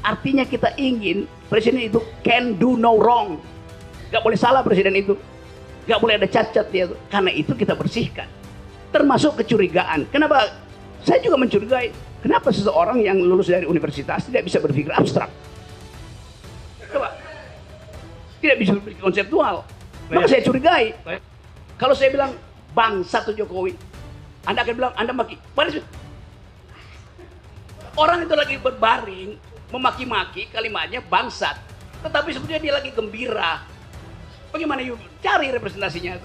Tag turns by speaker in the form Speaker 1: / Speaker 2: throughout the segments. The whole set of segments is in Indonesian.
Speaker 1: Artinya kita ingin presiden itu can do no wrong. Gak boleh salah presiden itu. Gak boleh ada cacat dia. Karena itu kita bersihkan. Termasuk kecurigaan. Kenapa? Saya juga mencurigai. Kenapa seseorang yang lulus dari universitas tidak bisa berpikir abstrak? Coba. Tidak bisa berpikir konseptual. Maka saya curigai. Kalau saya bilang bangsa tuh Jokowi, Anda akan bilang Anda maki. Orang itu lagi berbaring memaki-maki kalimatnya bangsat, tetapi sebetulnya dia lagi gembira. Bagaimana you cari representasinya?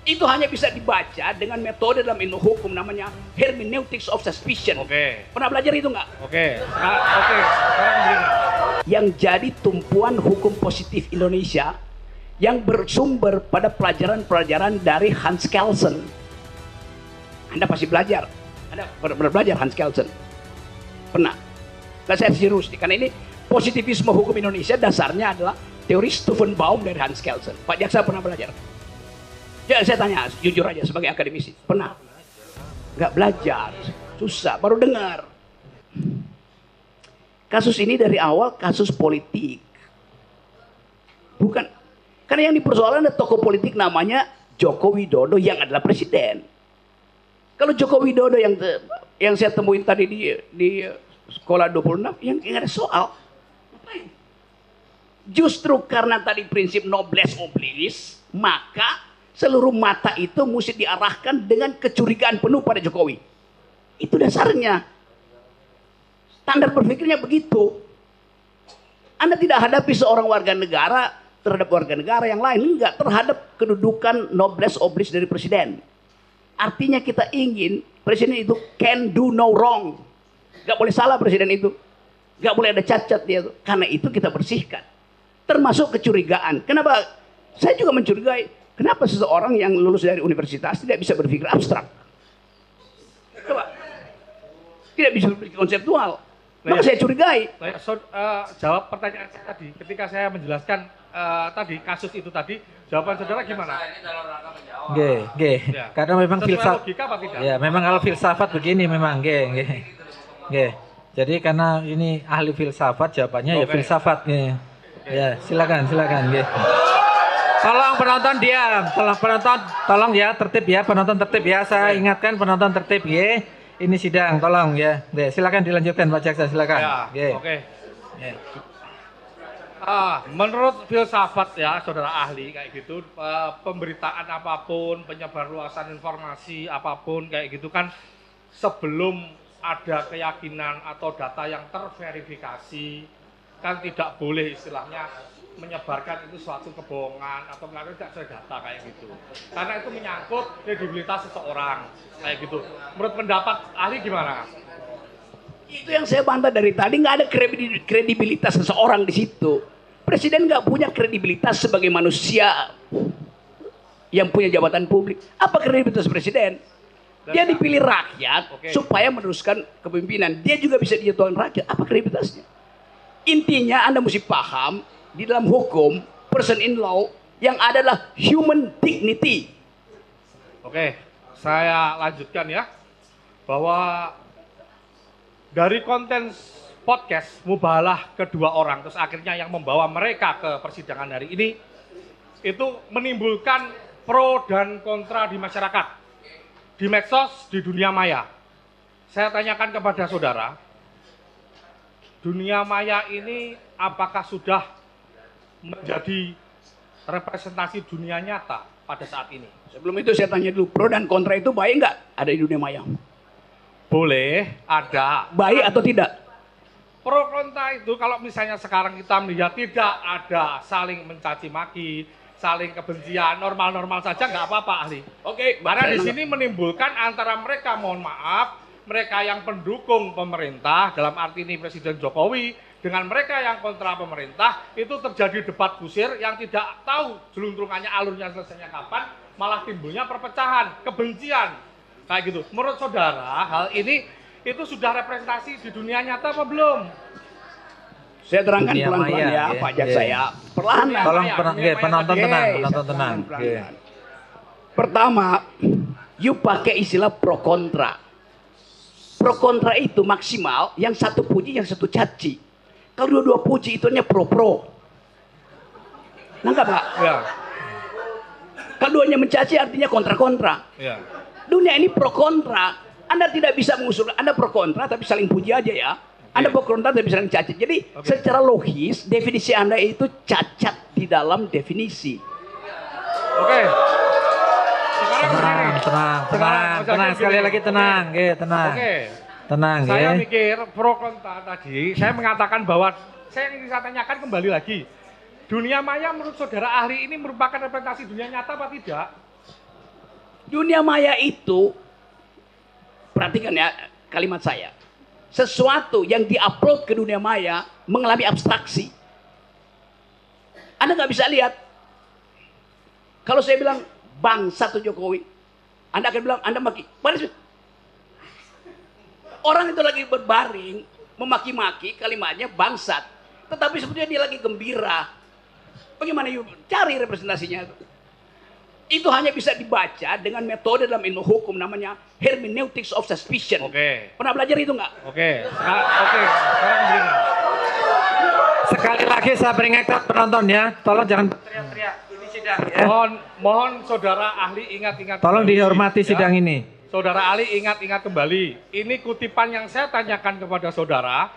Speaker 1: Itu hanya bisa dibaca dengan metode dalam ilmu hukum namanya hermeneutics of suspicion.
Speaker 2: Oke.
Speaker 1: Pernah belajar itu nggak?
Speaker 2: Oke. Oke. Sekarang begini.
Speaker 1: Yang jadi tumpuan hukum positif Indonesia yang bersumber pada pelajaran-pelajaran dari Hans Kelsen. Anda pasti belajar. Anda pernah belajar Hans Kelsen? Pernah. Nah, saya serius nih, karena ini positivisme hukum Indonesia dasarnya adalah teori Stephen Baum dari Hans Kelsen. Pak Jaksa pernah belajar? Ya, saya tanya jujur aja sebagai akademisi, pernah? Nggak belajar, susah, baru dengar. Kasus ini dari awal kasus politik. Bukan, karena yang dipersoalkan ada tokoh politik namanya Joko Widodo yang adalah presiden. Kalau Joko Widodo yang saya temuin tadi di sekolah 26, yang nggak ada soal. Ngapain? Justru karena tadi prinsip noblesse oblige, maka seluruh mata itu mesti diarahkan dengan kecurigaan penuh pada Jokowi. Itu dasarnya. Standar berpikirnya begitu. Anda tidak hadapi seorang warga negara terhadap warga negara yang lain, enggak, terhadap kedudukan noblesse oblige dari presiden. Artinya kita ingin presiden itu can do no wrong. Gak boleh salah presiden itu. Gak boleh ada cacat dia. Karena itu kita bersihkan. Termasuk kecurigaan. Kenapa? Saya juga mencurigai. Kenapa seseorang yang lulus dari universitas tidak bisa berpikir abstrak? Coba. Tidak bisa berpikir konseptual. Maka saya curigai.
Speaker 2: Jawab pertanyaan saya tadi. Ketika saya menjelaskan tadi kasus itu tadi, jawaban saudara gimana?
Speaker 3: Ya. Karena memang filsafat.
Speaker 2: Logika apa tidak?
Speaker 3: Ya, memang kalau filsafat begini memang, Jadi karena ini ahli filsafat, jawabannya ya filsafat, Ya, silakan, Tolong penonton diam, tolong ya tertib ya, penonton tertib ya. Saya ingatkan penonton tertib, Ini sidang, tolong ya. Silakan dilanjutkan Pak Jaksa, silakan.
Speaker 2: Ya, oke. Menurut filsafat ya, saudara ahli kayak gitu, pemberitaan apapun, penyebarluasan informasi apapun kayak gitu kan, sebelum ada keyakinan atau data yang terverifikasi, kan tidak boleh istilahnya menyebarkan itu suatu kebohongan atau melakukan tidak sesuai data kayak gitu. Karena itu menyangkut kredibilitas seseorang kayak gitu. Menurut pendapat ahli gimana?
Speaker 1: Itu yang saya bantah dari tadi, nggak ada kredibilitas seseorang di situ. Presiden nggak punya kredibilitas sebagai manusia yang punya jabatan publik. Apa kredibilitas presiden? Dia dipilih rakyat supaya meneruskan kepemimpinan. Dia juga bisa dijatuhkan rakyat. Apa kredibilitasnya? Intinya Anda mesti paham, di dalam hukum, person in law, yang adalah human dignity.
Speaker 2: Oke, saya lanjutkan ya. Bahwa dari konten podcast Mubahalah kedua orang, terus akhirnya yang membawa mereka ke persidangan hari ini, itu menimbulkan pro dan kontra di masyarakat, di medsos, di dunia maya. Saya tanyakan kepada saudara, dunia maya ini apakah sudah menjadi representasi dunia nyata pada saat ini?
Speaker 1: Sebelum itu saya tanya dulu, pro dan kontra itu baik nggak ada di dunia maya?
Speaker 2: Boleh, ada.
Speaker 1: Baik atau tidak?
Speaker 2: Pro kontra itu kalau misalnya sekarang kita melihat tidak ada saling mencaci maki, saling kebencian, normal-normal saja nggak apa-apa ahli.
Speaker 1: Oke,
Speaker 2: karena di sini menimbulkan antara mereka, mohon maaf, mereka yang pendukung pemerintah dalam arti ini Presiden Jokowi dengan mereka yang kontra pemerintah, itu terjadi debat kusir yang tidak tahu jeluntrungannya, alurnya selesainya kapan, malah timbulnya perpecahan, kebencian kayak gitu. Menurut saudara hal ini itu sudah representasi di dunia nyata apa belum?
Speaker 1: Saya terangkan pelan-pelan ya, Pak Jaksa ya. Perlahan.
Speaker 3: Tolong penonton tenang.
Speaker 1: Pertama, you pakai istilah pro kontra. Pro kontra itu maksimal yang satu puji, yang satu caci. Kalau dua-dua puji itu hanya pro-pro. Nangkap nggak?
Speaker 2: Ya.
Speaker 1: Kalau duanya mencaci artinya kontra-kontra.
Speaker 2: Ya.
Speaker 1: Dunia ini pro kontra. Anda tidak bisa mengusul, Anda pro kontra tapi saling puji aja ya. Anda pro kontra tapi saling caci. Jadi secara logis definisi Anda itu cacat di dalam definisi.
Speaker 2: Oke. Sekarang begini.
Speaker 3: Tenang, sekali lagi tenang, tenang.
Speaker 2: Oke.
Speaker 3: Tenang,
Speaker 2: Saya mikir pro kontra tadi, saya mengatakan bahwa saya ingin saya tanyakan kembali lagi. Dunia maya menurut saudara ahli ini merupakan representasi dunia nyata apa tidak?
Speaker 1: Dunia maya itu, perhatikan ya kalimat saya. Sesuatu yang diupload ke dunia maya mengalami abstraksi. Anda nggak bisa lihat. Kalau saya bilang bangsa tuh Jokowi, Anda akan bilang Anda maki. Orang itu lagi berbaring, memaki-maki kalimatnya bangsat. Tetapi sebetulnya dia lagi gembira. Bagaimana cari representasinya itu? Itu hanya bisa dibaca dengan metode dalam ilmu hukum namanya hermeneutics of suspicion.
Speaker 2: Oke.
Speaker 1: Pernah belajar itu nggak?
Speaker 2: Oke. Sekarang begini.
Speaker 3: Sekali lagi saya peringatkan penonton ya, tolong jangan teriak-teriak. Ini sidang ya.
Speaker 2: Mohon saudara ahli ingat-ingat.
Speaker 3: Tolong
Speaker 2: kembali,
Speaker 3: dihormati
Speaker 2: ya.
Speaker 3: sidang ini.
Speaker 2: Saudara ahli ingat-ingat kembali. Ini kutipan yang saya tanyakan kepada saudara.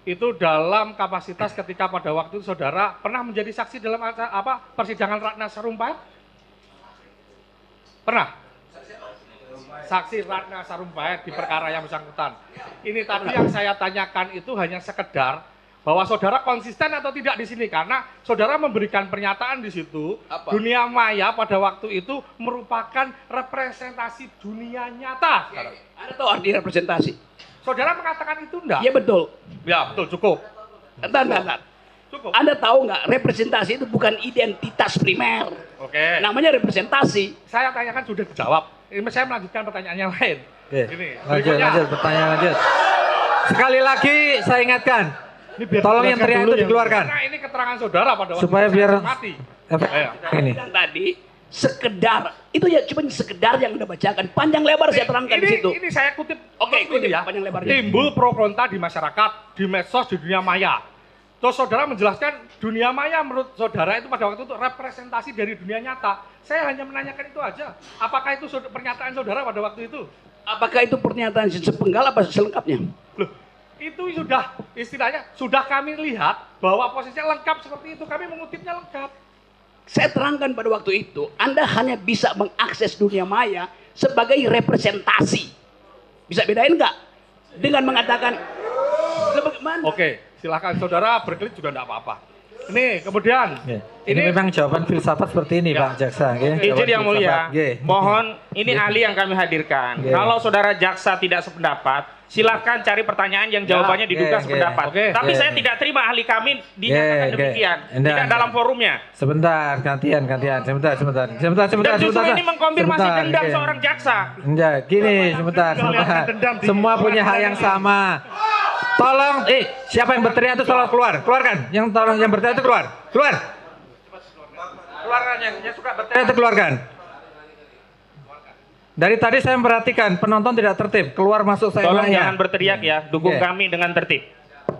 Speaker 2: Itu dalam kapasitas ketika pada waktu itu saudara pernah menjadi saksi dalam persidangan Ratna Sarumpait? Pernah? Saksi Ratna Sarumpait di perkara yang bersangkutan. Ini tadi yang saya tanyakan itu hanya sekedar bahwa saudara konsisten atau tidak di sini karena saudara memberikan pernyataan di situ. Dunia maya pada waktu itu merupakan representasi dunia nyata.
Speaker 1: Anda tahu arti representasi?
Speaker 2: Saudara mengatakan itu enggak?
Speaker 1: Iya betul.
Speaker 2: Ya betul, cukup.
Speaker 1: Bentar.
Speaker 2: Cukup.
Speaker 1: Anda tahu nggak representasi itu bukan identitas primer.
Speaker 2: Oke.
Speaker 1: Namanya representasi.
Speaker 2: Saya tanyakan sudah dijawab. Ini saya melanjutkan pertanyaan yang lain.
Speaker 3: Oke.
Speaker 2: Ini
Speaker 3: Lanjut, pertanyaan lanjut. Sekali lagi saya ingatkan.
Speaker 2: Ini biar
Speaker 3: Tolong yang teriak itu dikeluarkan.
Speaker 2: Karena ini keterangan saudara pada waktu
Speaker 3: Supaya
Speaker 2: saya
Speaker 3: biar
Speaker 2: mati.
Speaker 3: ini.
Speaker 1: Yang tadi sekedar itu ya cuma sekedar yang Anda bacakan. Panjang lebar saya terangkan di situ.
Speaker 2: Ini saya kutip.
Speaker 1: Oke,
Speaker 2: kutip
Speaker 1: kutip panjang lebarnya.
Speaker 2: Timbul pro kontra di masyarakat, di medsos, di dunia maya. Terus saudara menjelaskan dunia maya menurut saudara itu pada waktu itu representasi dari dunia nyata. Saya hanya menanyakan itu aja. Apakah itu pernyataan saudara pada waktu itu?
Speaker 1: Apakah itu pernyataan sepenggal apa selengkapnya?
Speaker 2: Loh, itu sudah istilahnya sudah kami lihat bahwa posisinya lengkap seperti itu. Kami mengutipnya lengkap.
Speaker 1: Saya terangkan pada waktu itu, Anda hanya bisa mengakses dunia maya sebagai representasi. Bisa bedain nggak? Dengan mengatakan, bagaimana?
Speaker 2: Oke, silakan saudara berkelit juga enggak apa-apa. Ini kemudian
Speaker 3: Ini memang jawaban filsafat seperti ini Pak Jaksa.
Speaker 4: Izin yang mulia,
Speaker 3: Nggih.
Speaker 4: mohon ini ahli yang kami hadirkan.
Speaker 3: Nggih.
Speaker 4: Kalau saudara jaksa tidak sependapat, silakan cari pertanyaan yang jawabannya diduga
Speaker 3: nggih.
Speaker 4: sependapat.
Speaker 2: Oke.
Speaker 4: Tapi
Speaker 3: Nggih.
Speaker 4: saya tidak terima ahli kami dinyatakan
Speaker 3: Nggih,
Speaker 4: demikian,
Speaker 3: nggih. Enggak,
Speaker 4: tidak dalam forumnya.
Speaker 3: Sebentar, gantian. Sebentar.
Speaker 4: Dan justru ini mengkonfirmasi
Speaker 3: Sebentar,
Speaker 4: dendam
Speaker 3: nggih.
Speaker 4: seorang jaksa.
Speaker 3: Enggak, gini sebentar. Semua punya hak yang sama. Tolong, siapa yang berteriak itu tolong keluarkan. Yang berteriak itu keluar. Keluarkan yang suka berteriak itu keluarkan. Dari tadi saya memperhatikan penonton tidak tertib, keluar masuk saya.
Speaker 4: Tolong jangan berteriak ya, dukung
Speaker 3: Nggih.
Speaker 4: kami dengan tertib.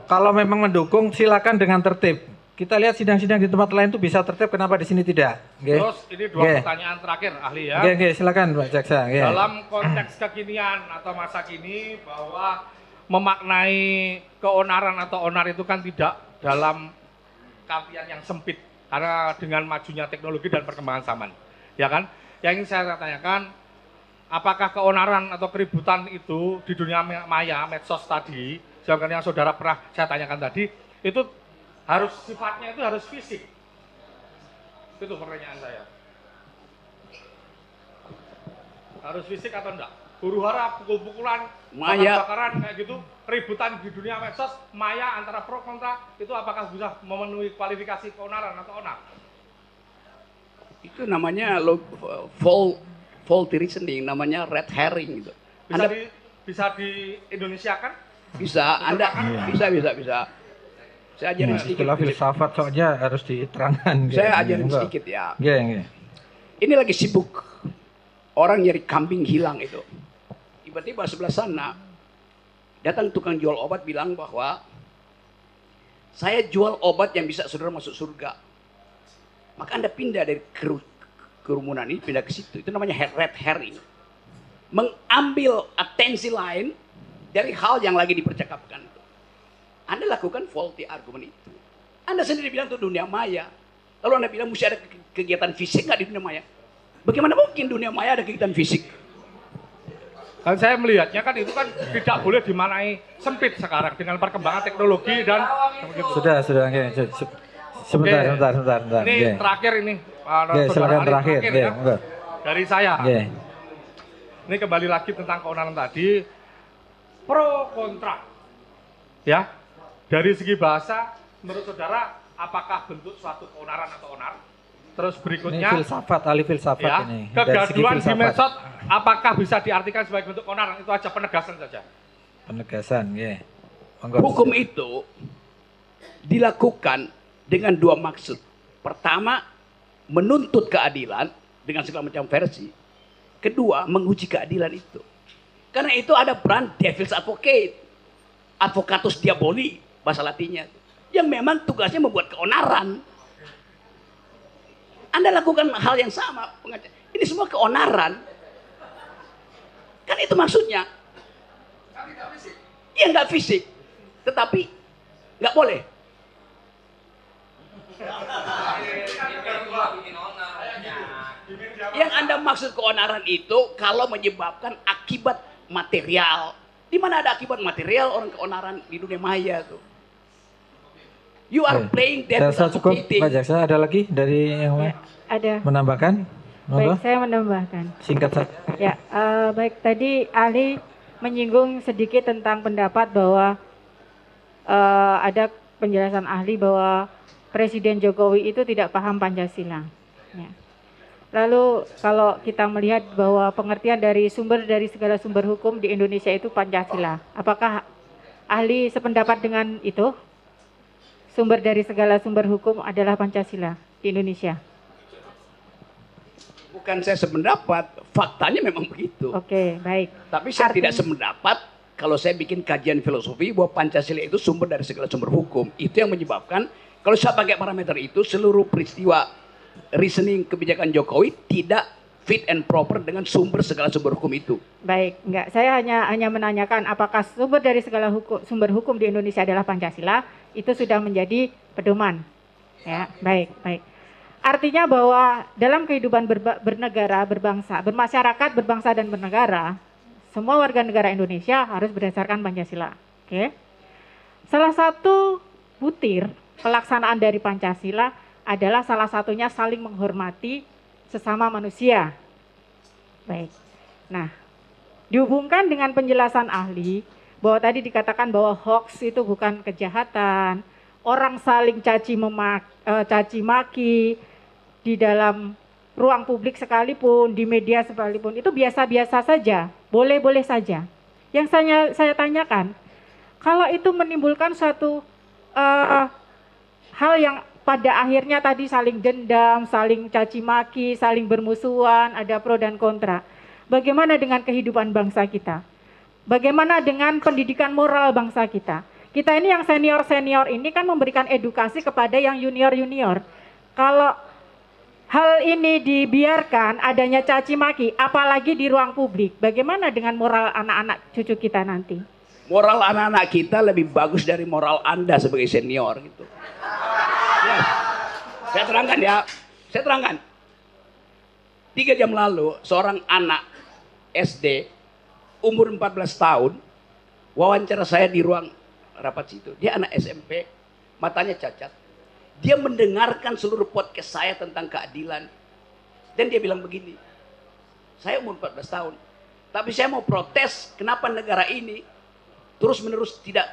Speaker 3: Kalau memang mendukung silakan dengan tertib. Kita lihat sidang-sidang di tempat lain itu bisa tertib, kenapa di sini tidak? Nggih.
Speaker 2: Terus ini dua
Speaker 3: Nggih.
Speaker 2: pertanyaan terakhir ahli ya.
Speaker 3: Oke, silakan Pak Jaksa. Nggih.
Speaker 2: Dalam konteks kekinian atau masa kini bahwa memaknai keonaran atau onar itu kan tidak dalam artian yang sempit karena dengan majunya teknologi dan perkembangan zaman, ya kan? Yang ingin saya tanyakan, apakah keonaran atau keributan itu di dunia maya, medsos tadi, yang saudara pernah saya tanyakan tadi, itu harus sifatnya itu harus fisik? Itu pertanyaan saya. Harus fisik atau enggak? Huru-hara, pukul-pukulan,
Speaker 1: Maya.
Speaker 2: bakar-bakaran kayak gitu, keributan di dunia medsos, maya antara pro kontra, itu apakah bisa memenuhi kualifikasi keonaran atau onar?
Speaker 1: Itu namanya faulty reasoning, namanya red herring gitu. Anda
Speaker 2: Bisa di Indonesiakan?
Speaker 1: bisa, Anda bisa. Saya ajarin sedikit.
Speaker 3: Istilah filsafat soalnya harus diterangkan.
Speaker 1: Saya ajarin sedikit ya.
Speaker 3: Nggih.
Speaker 1: Ini lagi sibuk orang nyari kambing hilang itu. Tiba-tiba sebelah sana datang tukang jual obat bilang bahwa saya jual obat yang bisa saudara masuk surga. Maka Anda pindah dari kerumunan ini, pindah ke situ. Itu namanya red herring. Mengambil atensi lain dari hal yang lagi dipercakapkan. Anda lakukan faulty argument itu. Anda sendiri bilang itu dunia maya. Lalu Anda bilang mesti ada kegiatan fisik nggak di dunia maya? Bagaimana mungkin dunia maya ada kegiatan fisik?
Speaker 2: Kan saya melihatnya kan itu kan tidak boleh dimanai sempit sekarang dengan perkembangan teknologi dan begitu.
Speaker 3: Sudah, oke. Sebentar.
Speaker 2: Ini
Speaker 3: Oke.
Speaker 2: terakhir ini.
Speaker 3: Oke, silakan terakhir. Oke,
Speaker 2: ya.
Speaker 3: monggo.
Speaker 2: Dari saya.
Speaker 3: Oke.
Speaker 2: Ini kembali lagi tentang keonaran tadi. Pro kontra. Ya. Dari segi bahasa, menurut saudara, apakah bentuk suatu keonaran atau onar? Terus
Speaker 3: Ini
Speaker 2: berikutnya,
Speaker 3: filsafat, ahli filsafat
Speaker 2: ya,
Speaker 3: ini. Dari segi
Speaker 2: kegaduhan di
Speaker 3: filsafat.
Speaker 2: medsos, apakah bisa diartikan sebagai bentuk keonaran? Itu aja penegasan saja.
Speaker 3: Penegasan, ya.
Speaker 1: Hukum itu dilakukan dengan dua maksud. Pertama, menuntut keadilan dengan segala macam versi. Kedua, menguji keadilan itu. Karena itu ada peran devil's advocate. Advocatus diaboli, bahasa latinnya. Yang memang tugasnya membuat keonaran. Anda lakukan hal yang sama. Ini semua keonaran. Kan itu maksudnya. Iya nggak fisik. Tetapi nggak boleh. Yang Anda maksud keonaran itu kalau menyebabkan akibat material. Di mana ada akibat material orang keonaran di dunia maya tuh. You are playing devil's
Speaker 3: Saya cukup,
Speaker 1: advocate.
Speaker 3: Pak Jaksa. Ada lagi dari yang
Speaker 5: Ya, ada.
Speaker 3: menambahkan? Monggo.
Speaker 5: Baik, saya menambahkan.
Speaker 3: Singkat saja.
Speaker 5: Ya, baik tadi ahli menyinggung sedikit tentang pendapat bahwa ada penjelasan ahli bahwa Presiden Jokowi itu tidak paham Pancasila. Ya. Lalu kalau kita melihat bahwa pengertian dari segala sumber hukum di Indonesia itu Pancasila, apakah ahli sependapat dengan itu? Sumber dari segala sumber hukum adalah Pancasila di Indonesia.
Speaker 1: Bukan saya sependapat, faktanya memang begitu.
Speaker 5: Oke, baik.
Speaker 1: Tapi saya tidak sependapat kalau saya bikin kajian filosofi bahwa Pancasila itu sumber dari segala sumber hukum. Itu yang menyebabkan kalau saya pakai parameter itu seluruh peristiwa reasoning kebijakan Jokowi tidak fit and proper dengan segala sumber hukum itu.
Speaker 5: Baik, enggak. Saya hanya menanyakan apakah sumber dari segala sumber hukum di Indonesia adalah Pancasila, itu sudah menjadi pedoman. Ya, baik. Artinya bahwa dalam kehidupan bernegara, berbangsa, bermasyarakat, berbangsa dan bernegara, semua warga negara Indonesia harus berdasarkan Pancasila. Oke. Salah satu butir pelaksanaan dari Pancasila adalah salah satunya saling menghormati sesama manusia. Baik. Nah, dihubungkan dengan penjelasan ahli bahwa tadi dikatakan bahwa hoax itu bukan kejahatan, orang saling caci maki di dalam ruang publik sekalipun, di media sekalipun, itu biasa-biasa saja, boleh-boleh saja. Yang saya tanyakan, kalau itu menimbulkan suatu hal yang pada akhirnya tadi saling dendam, saling caci maki, saling bermusuhan, ada pro dan kontra. Bagaimana dengan kehidupan bangsa kita? Bagaimana dengan pendidikan moral bangsa kita? Kita ini yang senior-senior ini kan memberikan edukasi kepada yang junior-junior. Kalau hal ini dibiarkan adanya caci maki, apalagi di ruang publik, bagaimana dengan moral anak-anak cucu kita nanti?
Speaker 1: Moral anak-anak kita lebih bagus dari moral Anda sebagai senior gitu. Ya, saya terangkan ya, saya terangkan. 3 jam lalu seorang anak SD umur 14 tahun wawancara saya di ruang rapat situ. Dia anak SMP, matanya cacat. Dia mendengarkan seluruh podcast saya tentang keadilan. Dan dia bilang begini, saya umur 14 tahun, tapi saya mau protes kenapa negara ini terus menerus tidak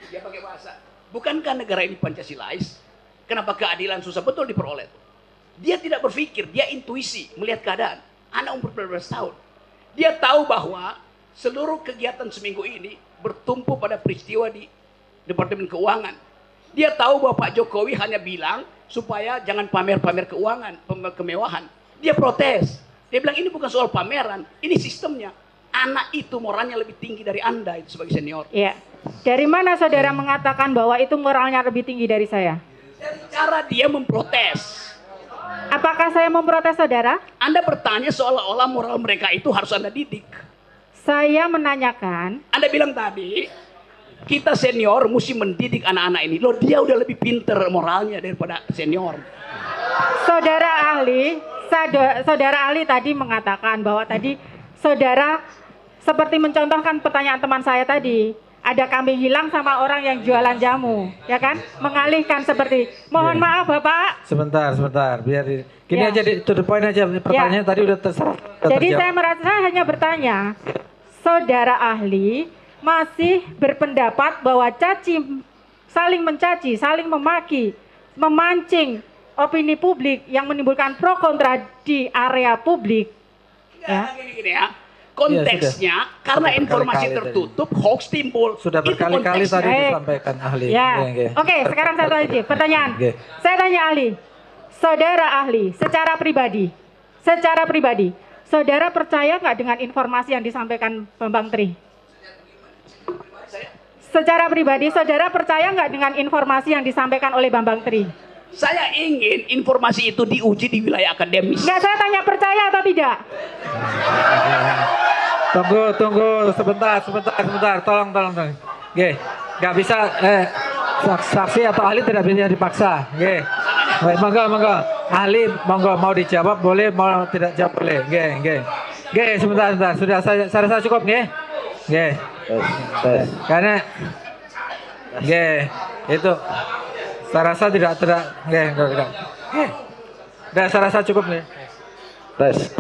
Speaker 1: dia pakai bahasa. Bukankah negara ini Pancasilais? Kenapa keadilan susah betul diperoleh? Dia tidak berpikir, dia intuisi melihat keadaan. Anak umur 14 tahun. Dia tahu bahwa seluruh kegiatan seminggu ini bertumpu pada peristiwa di Departemen Keuangan. Dia tahu bahwa Pak Jokowi hanya bilang supaya jangan pamer-pamer keuangan, kemewahan. Dia protes. Dia bilang ini bukan soal pameran, ini sistemnya. Anak itu moralnya lebih tinggi dari Anda itu sebagai senior.
Speaker 5: Iya. Dari mana saudara mengatakan bahwa itu moralnya lebih tinggi dari saya?
Speaker 1: Dari cara dia memprotes.
Speaker 5: Apakah saya memprotes saudara?
Speaker 1: Anda bertanya seolah-olah moral mereka itu harus Anda didik.
Speaker 5: Saya menanyakan.
Speaker 1: Anda bilang tadi, kita senior mesti mendidik anak-anak ini. Loh, dia udah lebih pinter moralnya daripada senior.
Speaker 5: Saudara ahli tadi mengatakan bahwa tadi saudara seperti mencontohkan pertanyaan teman saya tadi. Ada kambing hilang sama orang yang jualan jamu, ya kan? Mengalihkan seperti, mohon maaf Bapak.
Speaker 3: Sebentar, biar gini
Speaker 5: Ya.
Speaker 3: aja, to the point aja. Pertanyaannya tadi udah terserah.
Speaker 5: Jadi saya hanya bertanya, saudara ahli masih berpendapat bahwa saling mencaci, saling memaki, memancing opini publik yang menimbulkan pro kontra di area publik.
Speaker 1: Ya, gini ya. Konteksnya karena
Speaker 3: Sudah
Speaker 1: informasi
Speaker 3: berkali-kali
Speaker 1: tertutup, hoax timbul.
Speaker 3: Sudah
Speaker 1: Itu
Speaker 3: berkali-kali
Speaker 1: konteksnya.
Speaker 3: tadi disampaikan ahli.
Speaker 5: Ya.
Speaker 3: Oke.
Speaker 5: Oke, sekarang satu lagi pertanyaan.
Speaker 3: Oke.
Speaker 5: Saya tanya ahli, saudara ahli, secara pribadi, saudara percaya nggak dengan informasi yang disampaikan Bambang Tri? Secara pribadi, saudara percaya nggak dengan informasi yang disampaikan oleh Bambang Tri?
Speaker 1: Saya ingin informasi itu diuji di wilayah akademis.
Speaker 5: Nggak, saya tanya percaya atau tidak?
Speaker 3: Tunggu, sebentar. Tolong. Oke, nggak bisa. Saksi atau ahli tidak bisa dipaksa. Oke. Baik, monggo. Ahli, monggo mau dijawab boleh, mau tidak jawab boleh. Oke, sebentar. Sudah saya rasa cukup, nggih. Oke. Karena itu saya rasa tidak. Udah, saya rasa cukup nih. Tes.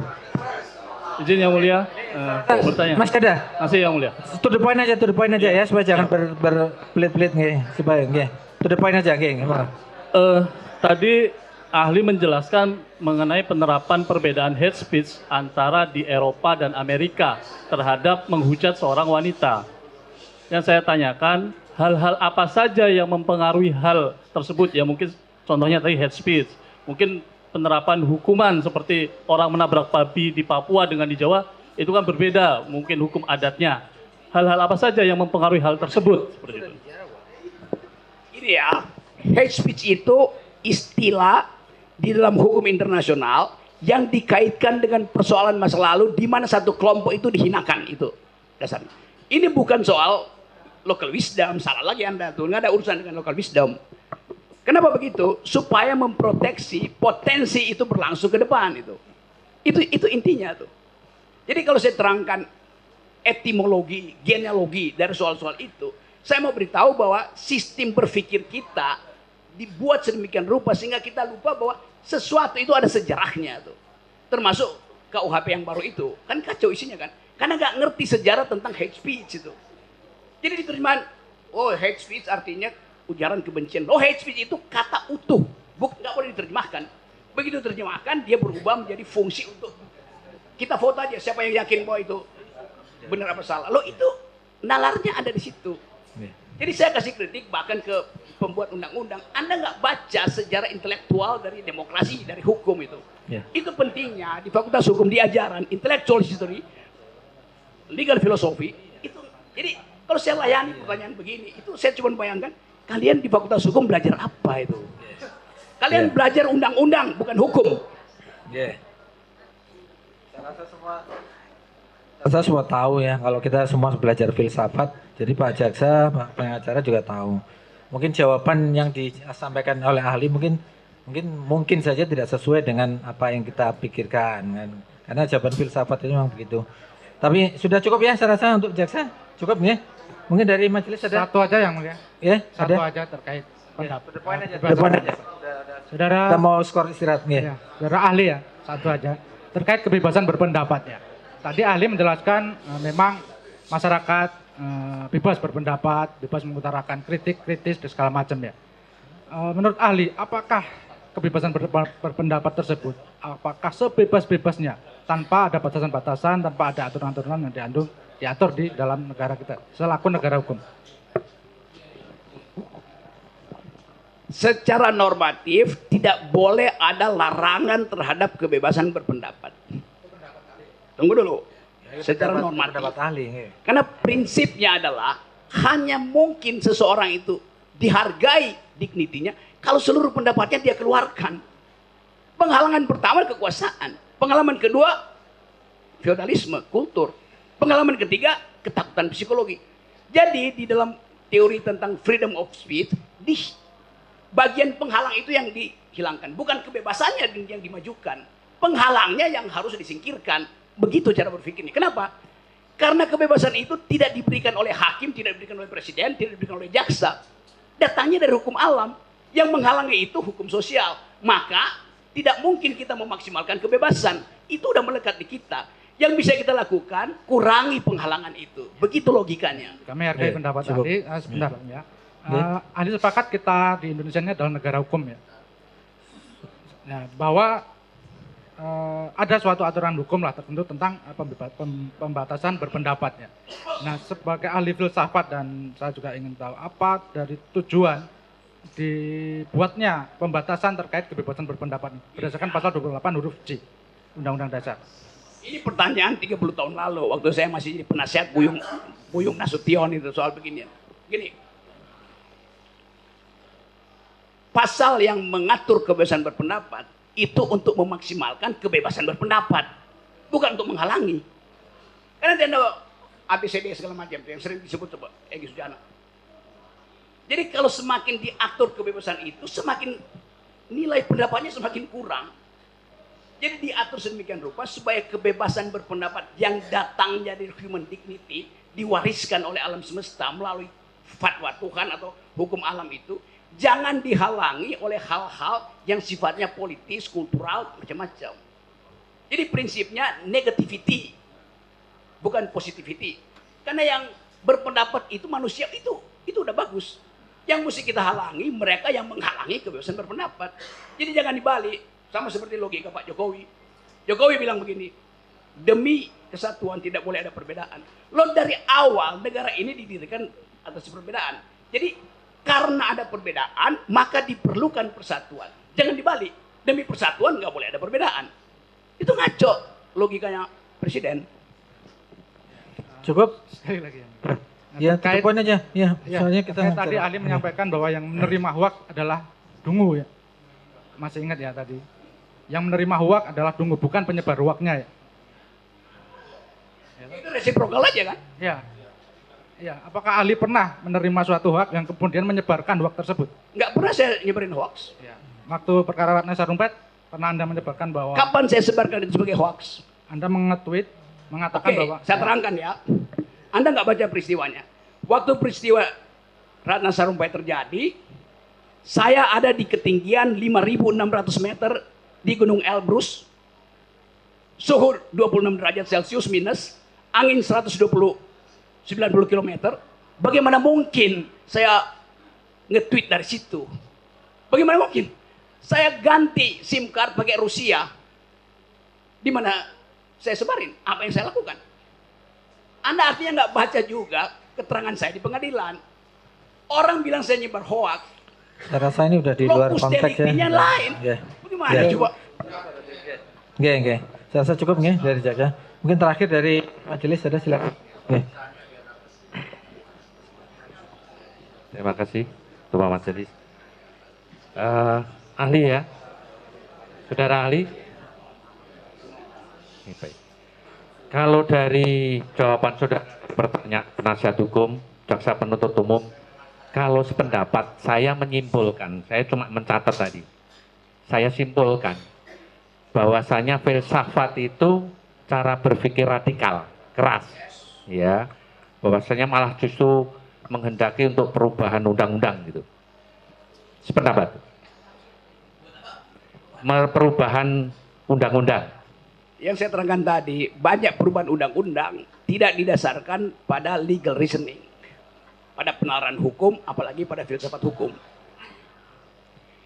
Speaker 6: Izin yang mulia, bertanya.
Speaker 3: Mas ada?
Speaker 6: Masih yang mulia.
Speaker 3: To the point aja ya, supaya jangan berbelit-belit nih, supaya to the point aja,
Speaker 6: Tadi ahli menjelaskan mengenai penerapan perbedaan hate speech antara di Eropa dan Amerika terhadap menghujat seorang wanita. Yang saya tanyakan, hal-hal apa saja yang mempengaruhi hal tersebut? Ya mungkin contohnya tadi hate speech, mungkin penerapan hukuman seperti orang menabrak babi di Papua dengan di Jawa, itu kan berbeda, mungkin hukum adatnya. Hal-hal apa saja yang mempengaruhi hal tersebut? Seperti itu.
Speaker 1: Ini ya, hate speech itu istilah di dalam hukum internasional yang dikaitkan dengan persoalan masa lalu di mana satu kelompok itu dihinakan, itu dasarnya. Ini bukan soal local wisdom, salah lagi Anda tuh, nggak ada urusan dengan local wisdom. Kenapa begitu? Supaya memproteksi potensi itu berlangsung ke depan itu. Itu intinya tuh. Jadi kalau saya terangkan etimologi, genealogi dari soal-soal itu, saya mau beritahu bahwa sistem berpikir kita dibuat sedemikian rupa sehingga kita lupa bahwa sesuatu itu ada sejarahnya tuh. Termasuk KUHP yang baru itu. Kan kacau isinya kan. Karena nggak ngerti sejarah tentang hate speech itu. Jadi diterjemahan, oh hate speech artinya ujaran kebencian. Oh hate speech itu kata utuh. Nggak boleh diterjemahkan. Begitu terjemahkan dia berubah menjadi fungsi untuk kita vote aja siapa yang yakin bahwa itu benar apa salah. Loh itu nalarnya ada di situ. Jadi saya kasih kritik bahkan ke pembuat undang-undang. Anda nggak baca sejarah intelektual dari demokrasi, dari hukum itu. Itu pentingnya di Fakultas Hukum diajaran intellectual history, legal philosophy. Itu jadi kalau saya layani pertanyaan begini, itu saya cuma bayangkan kalian di Fakultas Hukum belajar apa itu? Kalian belajar undang-undang bukan hukum.
Speaker 3: Saya semua tahu ya, kalau kita semua belajar filsafat, jadi Pak Jaksa, Pak pengacara juga tahu. Mungkin jawaban yang disampaikan oleh ahli mungkin saja tidak sesuai dengan apa yang kita pikirkan kan. Karena jawaban filsafat itu memang begitu. Tapi sudah cukup ya saya rasa untuk Jaksa, cukup ya. Mungkin dari majelis ada
Speaker 7: satu aja yang mulia.
Speaker 3: Ya,
Speaker 7: Satu
Speaker 3: ada.
Speaker 7: aja terkait pendapat.
Speaker 3: Depan aja.
Speaker 7: Saudara,
Speaker 3: Kita mau skor istirahat nih.
Speaker 7: ya, saudara ahli ya, satu aja terkait kebebasan berpendapat ya. Tadi ahli menjelaskan memang masyarakat bebas berpendapat, bebas mengutarakan kritik, kritis dan segala macam ya. Menurut ahli, apakah kebebasan berpendapat tersebut, apakah sebebas-bebasnya tanpa ada batasan-batasan, tanpa ada aturan-aturan yang diatur di dalam negara kita selaku negara hukum?
Speaker 1: Secara normatif tidak boleh ada larangan terhadap kebebasan berpendapat. Tunggu dulu. Secara normatif.
Speaker 3: Pendapat ahli.
Speaker 1: Karena prinsipnya adalah hanya mungkin seseorang itu dihargai dignitinya kalau seluruh pendapatnya dia keluarkan. Penghalangan pertama kekuasaan, pengalaman kedua feodalisme, kultur, pengalaman ketiga ketakutan psikologi. Jadi di dalam teori tentang freedom of speech, di bagian penghalang itu yang dihilangkan, bukan kebebasannya yang dimajukan, penghalangnya yang harus disingkirkan. Begitu cara berpikirnya. Kenapa? Karena kebebasan itu tidak diberikan oleh hakim, tidak diberikan oleh presiden, tidak diberikan oleh jaksa. Datangnya dari hukum alam. Yang menghalangi itu hukum sosial. Maka tidak mungkin kita memaksimalkan kebebasan. Itu udah melekat di kita. Yang bisa kita lakukan, kurangi penghalangan itu. Begitu logikanya.
Speaker 7: Kami hargai pendapat ahli. Sebentar ya. Ahli sepakat kita di Indonesia ini adalah negara hukum ya. Nah, bahwa ada suatu aturan hukum lah tertentu tentang pembatasan berpendapat ya. Nah, sebagai ahli filsafat dan saya juga ingin tahu apa dari tujuan dibuatnya pembatasan terkait kebebasan berpendapat ini berdasarkan pasal 28 huruf C Undang-Undang Dasar.
Speaker 1: Ini pertanyaan 30 tahun lalu waktu saya masih jadi penasihat Buyung Nasution itu soal begini. Gini. Pasal yang mengatur kebebasan berpendapat itu untuk memaksimalkan kebebasan berpendapat, bukan untuk menghalangi. Karena nanti ada ABCD segala macam yang sering disebut Egy Sujana. Jadi kalau semakin diatur kebebasan itu, semakin nilai pendapatnya semakin kurang. Jadi diatur sedemikian rupa supaya kebebasan berpendapat yang datangnya dari human dignity diwariskan oleh alam semesta melalui fatwa Tuhan atau hukum alam itu jangan dihalangi oleh hal-hal yang sifatnya politis, kultural, macam-macam. Jadi prinsipnya negativity, bukan positivity. Karena yang berpendapat itu manusia itu udah bagus. Yang mesti kita halangi mereka yang menghalangi kebebasan berpendapat. Jadi jangan dibalik, sama seperti logika Pak Jokowi. Jokowi bilang begini, demi kesatuan tidak boleh ada perbedaan. Loh dari awal negara ini didirikan atas perbedaan. Jadi karena ada perbedaan, maka diperlukan persatuan. Jangan dibalik. Demi persatuan nggak boleh ada perbedaan. Itu ngaco logikanya presiden.
Speaker 3: Cukup?
Speaker 7: Sekali lagi.
Speaker 3: Ya, tutup poin aja. Ya, soalnya kita
Speaker 7: tadi ahli menyampaikan bahwa yang menerima hoak adalah dungu ya. Masih ingat ya tadi. Yang menerima hoak adalah dungu, bukan penyebar hoaknya ya.
Speaker 1: Itu resiprokal aja kan?
Speaker 7: Ya. Ya, apakah ahli pernah menerima suatu hoak yang kemudian menyebarkan hoak tersebut?
Speaker 1: Nggak pernah saya nyebarin hoax.
Speaker 7: Ya. Waktu perkara Ratna Sarumpait, pernah Anda menyebarkan bahwa...
Speaker 1: Kapan saya sebarkan itu sebagai hoax?
Speaker 7: Anda mengetweet, mengatakan bahwa...
Speaker 1: Saya terangkan ya. Anda nggak baca peristiwanya. Waktu peristiwa Ratna Sarumpait terjadi, saya ada di ketinggian 5.600 meter di Gunung Elbrus, suhu 26 derajat Celcius minus, angin 90 km. Bagaimana mungkin saya nge-tweet dari situ? Bagaimana mungkin? Saya ganti SIM card pakai Rusia. Di mana saya sebarin? Apa yang saya lakukan? Anda artinya nggak baca juga keterangan saya di pengadilan. Orang bilang saya nyebar hoax.
Speaker 3: Saya rasa ini udah di luar konteks ya.
Speaker 1: Lain.
Speaker 3: Ya.
Speaker 1: Bagaimana coba?
Speaker 3: Oke. Saya rasa cukup nggih dari Jaksa. Mungkin terakhir dari majelis ada silakan. Oke.
Speaker 8: Terima kasih, Ketua Majelis. Ahli ya, saudara ahli. Baik. Kalau dari jawaban saudara pertanyaan penasihat hukum, jaksa penuntut umum, kalau sependapat saya menyimpulkan, saya cuma mencatat tadi. Saya simpulkan bahwasanya filsafat itu cara berpikir radikal, keras, ya. Bahwasanya malah justru menghendaki untuk perubahan undang-undang gitu. Sependapat. Perubahan undang-undang.
Speaker 1: Yang saya terangkan tadi, banyak perubahan undang-undang tidak didasarkan pada legal reasoning, pada penalaran hukum, apalagi pada filsafat hukum.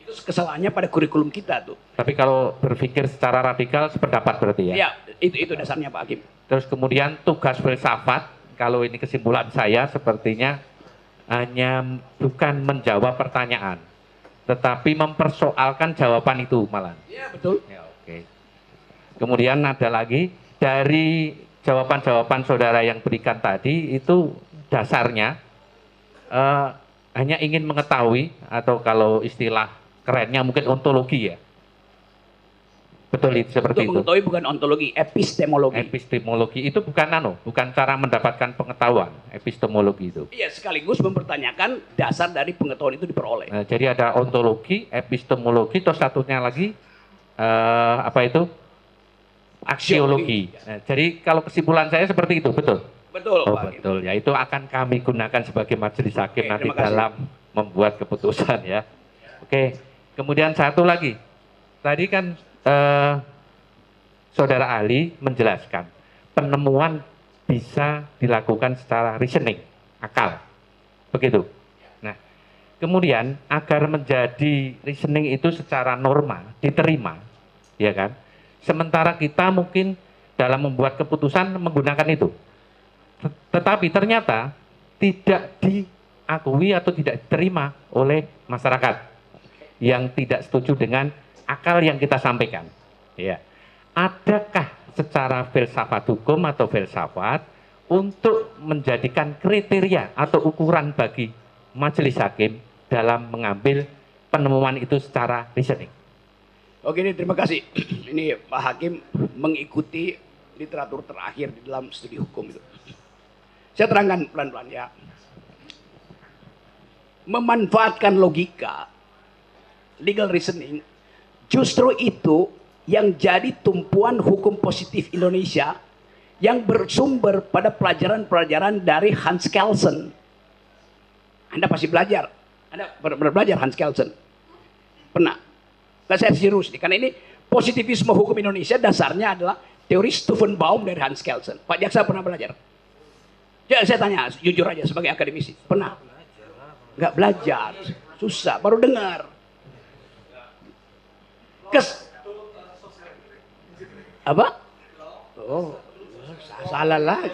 Speaker 1: Itu kesalahannya pada kurikulum kita tuh.
Speaker 8: Tapi kalau berpikir secara radikal sependapat berarti ya?
Speaker 1: Ya, itu dasarnya Pak Hakim.
Speaker 8: Terus kemudian tugas filsafat, kalau ini kesimpulan saya sepertinya hanya bukan menjawab pertanyaan, tetapi mempersoalkan jawaban itu malah.
Speaker 1: Iya betul.
Speaker 8: Ya, oke. Kemudian ada lagi dari jawaban-jawaban saudara yang berikan tadi itu dasarnya hanya ingin mengetahui, atau kalau istilah kerennya mungkin ontologi ya. Betul, seperti
Speaker 1: Untuk
Speaker 8: itu.
Speaker 1: mengetahui bukan ontologi, epistemologi.
Speaker 8: Epistemologi itu bukan cara mendapatkan pengetahuan, epistemologi itu.
Speaker 1: Iya, sekaligus mempertanyakan dasar dari pengetahuan itu diperoleh.
Speaker 8: Jadi ada ontologi, epistemologi, terus satunya lagi apa itu? Aksiologi. Nah, jadi kalau kesimpulan saya seperti itu, betul?
Speaker 1: Betul,
Speaker 8: Oh,
Speaker 1: Pak Hakim.
Speaker 8: betul. Ya, itu akan kami gunakan sebagai majelis hakim
Speaker 1: Oke,
Speaker 8: nanti
Speaker 1: terima kasih.
Speaker 8: dalam membuat keputusan ya. Oke. Kemudian satu lagi. Tadi kan Saudara ahli menjelaskan penemuan bisa dilakukan secara reasoning, akal. Begitu. Nah, kemudian agar menjadi reasoning itu secara norma diterima, ya kan? Sementara kita mungkin dalam membuat keputusan menggunakan itu. Tetapi ternyata tidak diakui atau tidak diterima oleh masyarakat yang tidak setuju dengan akal yang kita sampaikan. Ya. Adakah secara filsafat hukum atau filsafat untuk menjadikan kriteria atau ukuran bagi majelis hakim dalam mengambil penemuan itu secara reasoning?
Speaker 1: Oke, terima kasih. Ini Pak Hakim mengikuti literatur terakhir di dalam studi hukum itu. Saya terangkan pelan-pelan ya. Memanfaatkan logika, legal reasoning, justru itu yang jadi tumpuan hukum positif Indonesia yang bersumber pada pelajaran-pelajaran dari Hans Kelsen. Anda pasti belajar. Anda pernah belajar Hans Kelsen? Pernah? Nah, saya serius nih, karena ini positivisme hukum Indonesia dasarnya adalah teori Stephen Baum dari Hans Kelsen. Pak Jaksa pernah belajar? Ya, saya tanya, jujur aja sebagai akademisi. Pernah? Nggak belajar. Susah, baru dengar. Apa? Oh, salah lagi.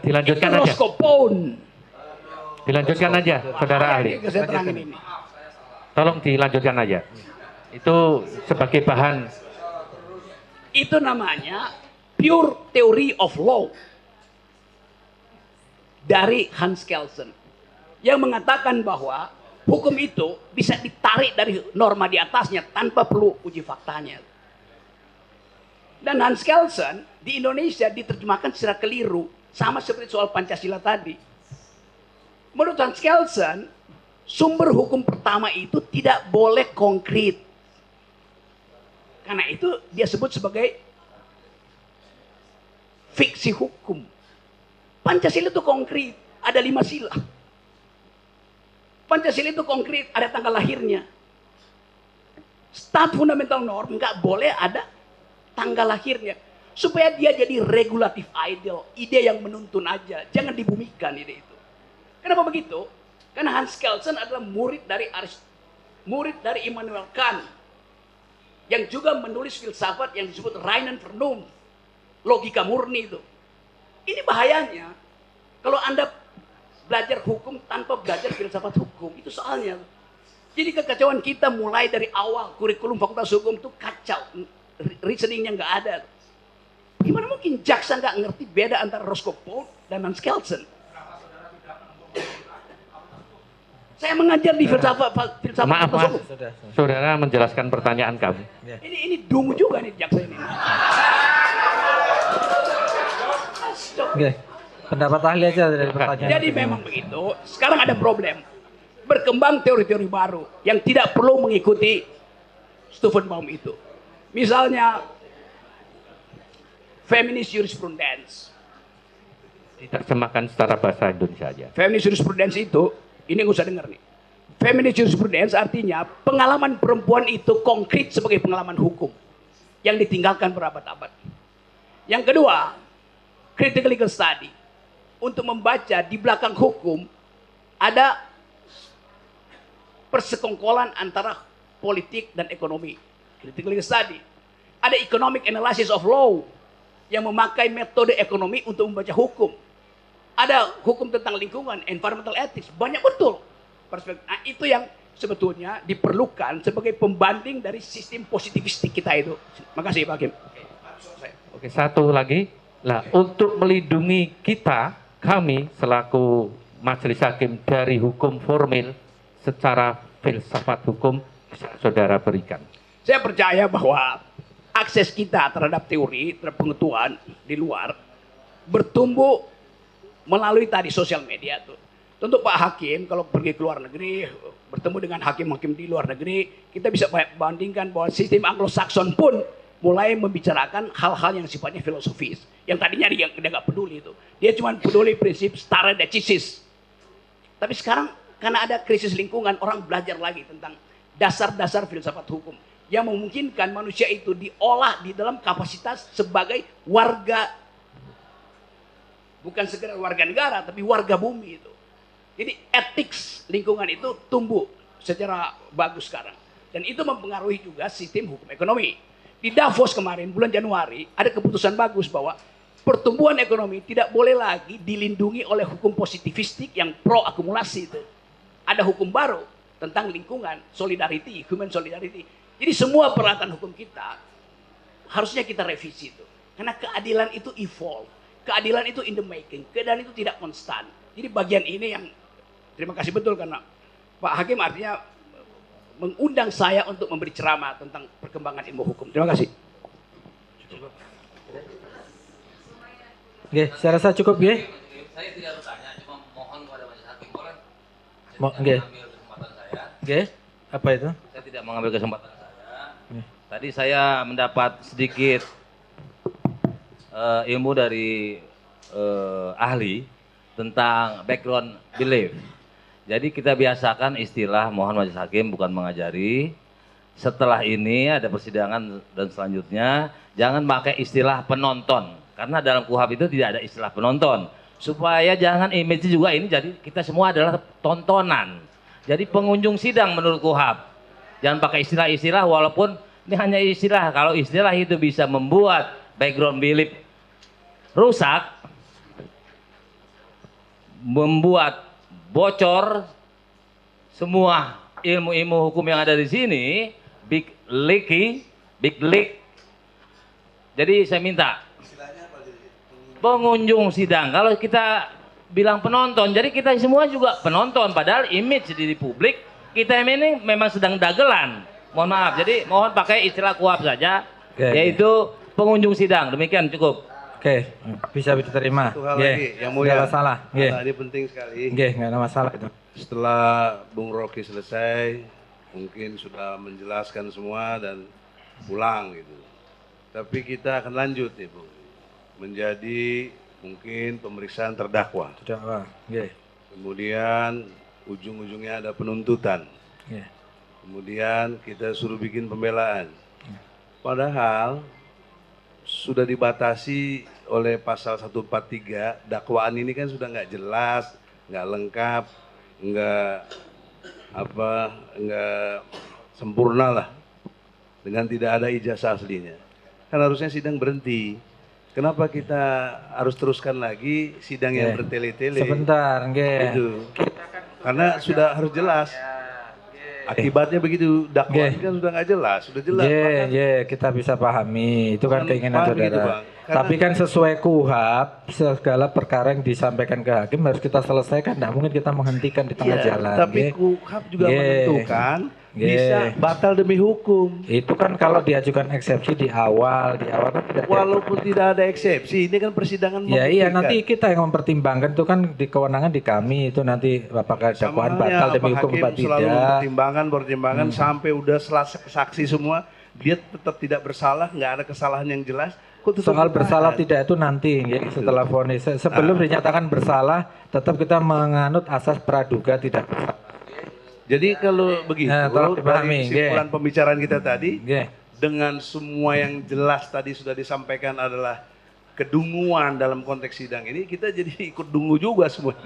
Speaker 8: Dilanjutkan
Speaker 1: Itu
Speaker 8: aja.
Speaker 1: Roscoe.
Speaker 8: Dilanjutkan aja, saudara ahli.
Speaker 1: Saya terangin ini.
Speaker 8: Tolong dilanjutkan aja. Itu sebagai bahan.
Speaker 1: Itu namanya pure theory of law dari Hans Kelsen yang mengatakan bahwa hukum itu bisa ditarik dari norma di atasnya tanpa perlu uji faktanya. Dan Hans Kelsen di Indonesia diterjemahkan secara keliru, sama seperti soal Pancasila tadi. Menurut Hans Kelsen, sumber hukum pertama itu tidak boleh konkret. Karena itu dia sebut sebagai fiksi hukum. Pancasila itu konkret, ada 5 sila. Pancasila itu konkret, ada tanggal lahirnya. Stat fundamental norm nggak boleh ada tanggal lahirnya. Supaya dia jadi regulatif ideal, ide yang menuntun aja, jangan dibumikan ide itu. Kenapa begitu? Karena Hans Kelsen adalah murid dari Immanuel Kant yang juga menulis filsafat yang disebut Reinen Vernunft, logika murni itu. Ini bahayanya kalau Anda belajar hukum tanpa belajar filsafat hukum, itu soalnya. Jadi kekacauan kita mulai dari awal, kurikulum fakultas hukum itu kacau, reasoningnya nggak ada. Gimana mungkin jaksa nggak ngerti beda antara Roscoe dan Hans Kelsen? Saya mengajar di filsafat
Speaker 8: Maaf,
Speaker 1: fakultas hukum.
Speaker 8: saudara menjelaskan pertanyaan kami.
Speaker 1: Ini dungu juga nih jaksa ini.
Speaker 3: Oke, pendapat ahli aja dari pertanyaan.
Speaker 1: Jadi memang begitu. Sekarang ada problem. Berkembang teori-teori baru yang tidak perlu mengikuti Stephen Baum itu. Misalnya feminist jurisprudence.
Speaker 8: Diterjemahkan secara bahasa Indonesia aja.
Speaker 1: Feminist jurisprudence itu, ini nggak usah dengar nih. Feminist jurisprudence artinya pengalaman perempuan itu konkret sebagai pengalaman hukum yang ditinggalkan berabad-abad. Yang kedua, critical legal study. Untuk membaca di belakang hukum ada persekongkolan antara politik dan ekonomi. Critical legal study. Ada economic analysis of law yang memakai metode ekonomi untuk membaca hukum. Ada hukum tentang lingkungan, environmental ethics, banyak betul perspektif. Nah, itu yang sebetulnya diperlukan sebagai pembanding dari sistem positivistik kita itu. Makasih Pak Hakim.
Speaker 8: Oke, satu lagi. Nah, untuk melindungi kita, kami selaku majelis hakim dari hukum formil secara filsafat hukum bisa saudara berikan?
Speaker 1: Saya percaya bahwa akses kita terhadap teori, terhadap pengetahuan di luar bertumbuh melalui tadi sosial media tuh. Tentu Pak Hakim kalau pergi ke luar negeri bertemu dengan hakim-hakim di luar negeri, kita bisa bandingkan bahwa sistem Anglo-Saxon pun mulai membicarakan hal-hal yang sifatnya filosofis. Yang tadinya dia nggak peduli itu. Dia cuma peduli prinsip stare decisis. Tapi sekarang karena ada krisis lingkungan, orang belajar lagi tentang dasar-dasar filsafat hukum yang memungkinkan manusia itu diolah di dalam kapasitas sebagai warga, bukan sekedar warga negara, tapi warga bumi itu. Jadi etik lingkungan itu tumbuh secara bagus sekarang. Dan itu mempengaruhi juga sistem hukum ekonomi. Di Davos kemarin, bulan Januari, ada keputusan bagus bahwa pertumbuhan ekonomi tidak boleh lagi dilindungi oleh hukum positivistik yang pro akumulasi itu. Ada hukum baru tentang lingkungan, solidarity, human solidarity. Jadi semua peralatan hukum kita harusnya kita revisi itu. Karena keadilan itu evolve. Keadilan itu in the making. Keadilan itu tidak konstan. Jadi bagian ini yang terima kasih betul karena Pak Hakim artinya mengundang saya untuk memberi ceramah tentang perkembangan ilmu hukum. Terima kasih.
Speaker 3: Oke, saya rasa cukup ya.
Speaker 9: Saya tidak bertanya, cuma mohon kepada majelis hakim boleh.
Speaker 3: Oke. Oke, apa itu?
Speaker 9: Saya tidak mengambil kesempatan saya. Tadi saya mendapat sedikit ilmu dari ahli tentang background belief. Jadi kita biasakan istilah, mohon majelis hakim bukan mengajari. Setelah ini ada persidangan dan selanjutnya jangan pakai istilah penonton. Karena dalam KUHP itu tidak ada istilah penonton. Supaya jangan image juga ini jadi kita semua adalah tontonan. Jadi pengunjung sidang menurut KUHP. Jangan pakai istilah-istilah walaupun ini hanya istilah. Kalau istilah itu bisa membuat background belief rusak, membuat bocor semua ilmu-ilmu hukum yang ada di sini, big leak. Jadi saya minta pengunjung sidang. Kalau kita bilang penonton, jadi kita semua juga penonton. Padahal image di publik kita ini memang sedang dagelan. Mohon maaf. Jadi mohon pakai istilah KUHP saja, yaitu pengunjung sidang. Demikian cukup.
Speaker 3: Oke, bisa diterima.
Speaker 10: Satu hal lagi yang mulia.
Speaker 3: Nggak masalah.
Speaker 10: Ini penting sekali.
Speaker 3: Nggak ada masalah itu.
Speaker 10: Setelah Bung Rocky selesai, mungkin sudah menjelaskan semua dan pulang gitu. Tapi kita akan lanjut nih, Bung. Menjadi mungkin pemeriksaan terdakwa.
Speaker 3: Terdakwa.
Speaker 10: Kemudian ujung-ujungnya ada penuntutan. Kemudian kita suruh bikin pembelaan. Padahal sudah dibatasi oleh pasal 143, dakwaan ini kan sudah nggak jelas, nggak lengkap, nggak sempurna lah, dengan tidak ada ijazah aslinya. Kan harusnya sidang berhenti. Kenapa kita harus teruskan lagi sidang yang bertele-tele?
Speaker 3: Sebentar,
Speaker 10: itu. Karena sudah harus jelas. Akibatnya begitu, dakwaan kan sudah nggak jelas, sudah jelas.
Speaker 3: Kita bisa pahami, itu kan keinginan saudara.
Speaker 10: Gitu,
Speaker 3: tapi kan sesuai KUHP, segala perkara yang disampaikan ke hakim harus kita selesaikan. Tidak mungkin kita menghentikan di tengah jalan.
Speaker 10: Tapi KUHP juga menentukan bisa batal demi hukum.
Speaker 3: Itu kan kalau diajukan eksepsi di awal kan tidak.
Speaker 10: Walaupun tidak ada eksepsi, ini kan persidangan.
Speaker 3: Iya, nanti kita yang mempertimbangkan, itu kan di kewenangan di kami, itu nanti apakah dakwaan batal demi hukum apa tidak.
Speaker 10: Selalu pertimbangan sampai udah saksi semua, dia tetap tidak bersalah, nggak ada kesalahan yang jelas.
Speaker 3: Soal bersalah tidak itu nanti setelah vonis. Sebelum dinyatakan bersalah, tetap kita menganut asas praduga tidak bersalah.
Speaker 10: Jadi kalau begitu, dari kesimpulan pembicaraan kita tadi, dengan semua yang jelas tadi sudah disampaikan adalah kedunguan dalam konteks sidang ini, kita jadi ikut dungu juga semua.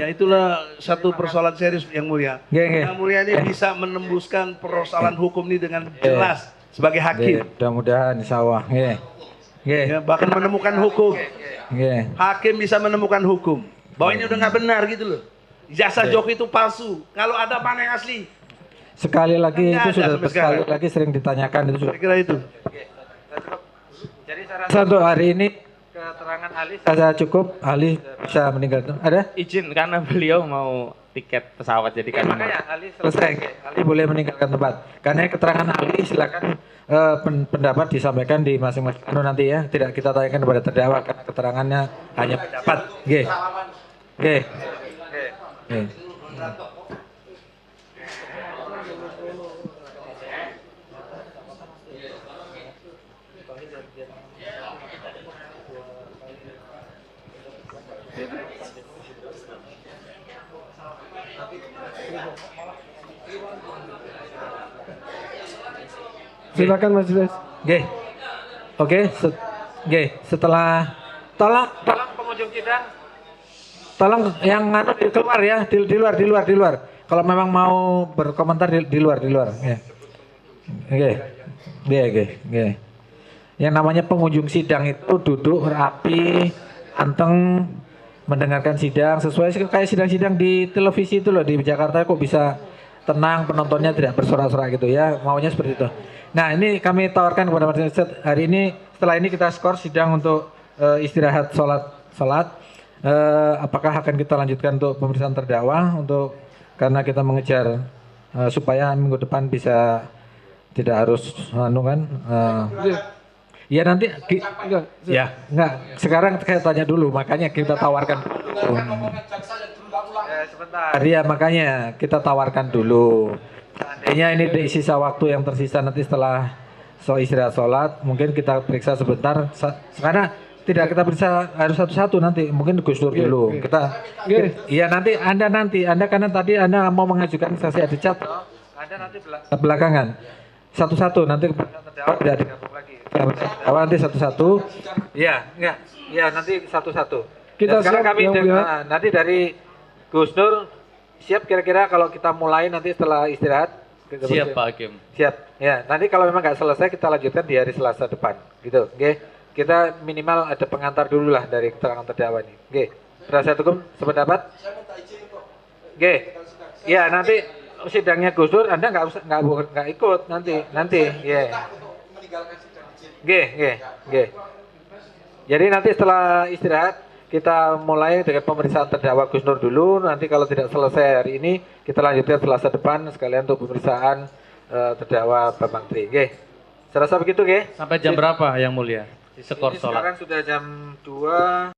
Speaker 10: Itulah satu persoalan serius yang mulia. Yang mulia ini bisa menembuskan persoalan hukum ini dengan jelas sebagai hakim.
Speaker 3: Mudah-mudahan insya Allah.
Speaker 10: Bahkan menemukan hukum. Hakim bisa menemukan hukum. Bahwa ini udah nggak benar gitu loh. Jasa Jokowi itu palsu. Kalau ada mana yang asli?
Speaker 3: Sekali lagi itu sudah sekali lagi sering ditanyakan itu sudah.
Speaker 10: Saya kira itu.
Speaker 3: Jadi untuk hari ini keterangan ahli saya cukup, ahli bisa meninggalkan. Ada?
Speaker 4: Izin karena beliau mau tiket pesawat jadi kan.
Speaker 3: Makanya ahli selesai, ahli boleh meninggalkan tempat. Karena keterangan ahli silakan pendapat disampaikan di masing-masing nanti ya. Tidak kita tanyakan kepada terdakwa karena keterangannya hanya pendapat. Oke. Oke. Oke.
Speaker 11: Silakan Mas Julius.
Speaker 3: Oke. Oke, setelah tolong pengunjung sidang tolong yang keluar ya, di luar. Kalau memang mau berkomentar di luar ya. Oke. Yang namanya pengunjung sidang itu duduk rapi, anteng mendengarkan sidang sesuai kayak sidang-sidang di televisi itu loh, di Jakarta kok bisa tenang, penontonnya tidak bersorak-sorak gitu ya, maunya seperti itu. Nah, ini kami tawarkan kepada Mas Ustadz hari ini, setelah ini kita skor sidang untuk istirahat sholat. Apakah akan kita lanjutkan untuk pemeriksaan terdakwa karena kita mengejar supaya minggu depan bisa tidak harus ya nanti ya enggak, sekarang saya tanya dulu, makanya kita tawarkan sebentar ya, makanya kita tawarkan dulu. Seandainya ini di sisa waktu yang tersisa nanti setelah istirahat sholat, mungkin kita periksa sebentar karena tidak kita periksa harus satu-satu nanti, mungkin Gus Dur dulu. Iya nanti Anda karena tadi Anda mau mengajukan saksi adicat, Anda nanti belakangan satu-satu nanti terdakwa tidak digabung lagi. Nanti satu-satu. Iya, enggak. Iya, nanti satu-satu.
Speaker 11: Kita
Speaker 3: sekarang
Speaker 11: siap,
Speaker 3: kami nanti dari Gus Nur siap kira-kira kalau kita mulai nanti setelah istirahat.
Speaker 12: Siap Pak Hakim.
Speaker 3: Siap. Ya, nanti kalau memang nggak selesai kita lanjutkan di hari Selasa depan. Gitu. Oke. Kita minimal ada pengantar dulu lah dari keterangan terdakwa ini. Oke. Penasihat hukum sependapat? Oke. Ya, nanti sidangnya Gus Dur Anda nggak ikut nanti. Ya. Oke. Jadi nanti setelah istirahat kita mulai dengan pemeriksaan terdakwa Gus Nur dulu. Nanti kalau tidak selesai hari ini kita lanjutkan Selasa depan sekalian untuk pemeriksaan terdakwa Bambang Tri. Oke. Serasa begitu, oke?
Speaker 12: Sampai jam berapa yang mulia? Di skor sholat.
Speaker 3: Sekarang sudah jam 2.